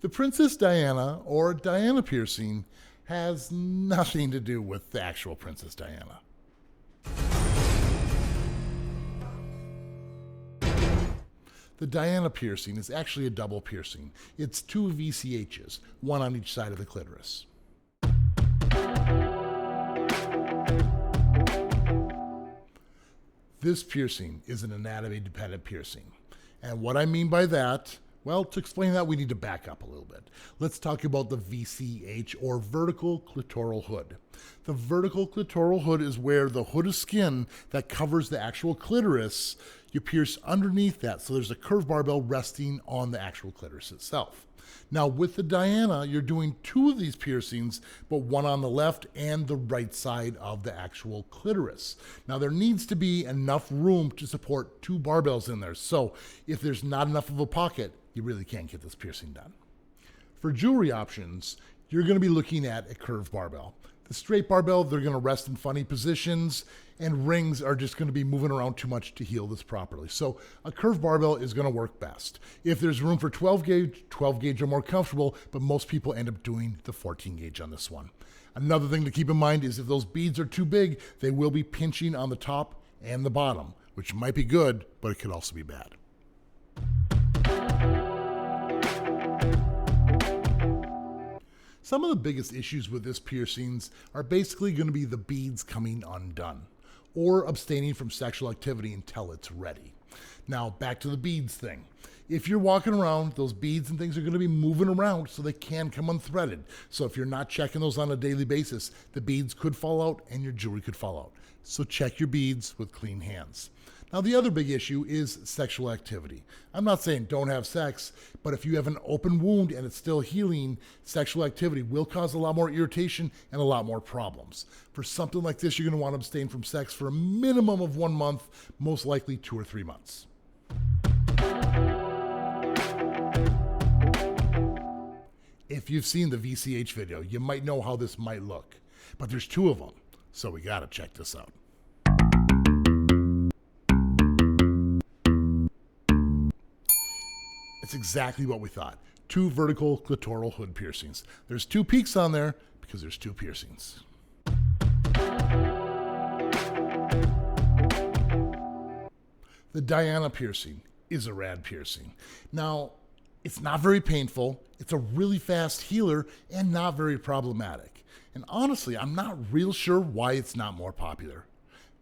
The Princess Diana, or Diana piercing, has nothing to do with the actual Princess Diana. The Diana piercing is actually a double piercing. It's two VCHs, one on each side of the clitoris. This piercing is an anatomy-dependent piercing. And what I mean by that, well, to explain that, we need to back up a little bit. Let's talk about the VCH, or vertical clitoral hood. The vertical clitoral hood is where the hood of skin that covers the actual clitoris, you pierce underneath that, so there's a curved barbell resting on the actual clitoris itself. Now, with the Diana, you're doing two of these piercings, but one on the left and the right side of the actual clitoris. Now, there needs to be enough room to support two barbells in there, so if there's not enough of a pocket, you really can't get this piercing done. For jewelry options, you're going to be looking at a curved barbell. The straight barbell, they're going to rest in funny positions, and rings are just going to be moving around too much to heal this properly. So a curved barbell is going to work best. If there's room for 12 gauge are more comfortable, but most people end up doing the 14 gauge on this one. Another thing to keep in mind is if those beads are too big, they will be pinching on the top and the bottom, which might be good, but it could also be bad. Some of the biggest issues with this piercings are basically going to be the beads coming undone, or abstaining from sexual activity until it's ready. Now, back to the beads thing. If you're walking around, those beads and things are going to be moving around, so they can come unthreaded. So if you're not checking those on a daily basis, the beads could fall out and your jewelry could fall out. So check your beads with clean hands. Now, the other big issue is sexual activity. I'm not saying don't have sex, but if you have an open wound and it's still healing, sexual activity will cause a lot more irritation and a lot more problems. For something like this, you're going to want to abstain from sex for a minimum of 1 month, most likely 2 or 3 months. If you've seen the VCH video, you might know how this might look, but there's 2 of them, so we got to check this out. It's exactly what we thought. 2 vertical clitoral hood piercings. There's 2 peaks on there because there's 2 piercings. The Diana piercing is a rad piercing. Now, it's not very painful, it's a really fast healer, and not very problematic. And honestly, I'm not real sure why it's not more popular.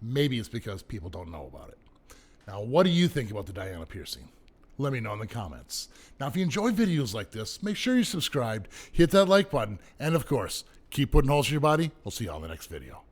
Maybe it's because people don't know about it. Now, what do you think about the Diana piercing? Let me know in the comments. Now, if you enjoy videos like this, make sure you're subscribed, hit that like button, and of course, keep putting holes in your body. We'll see you all in the next video.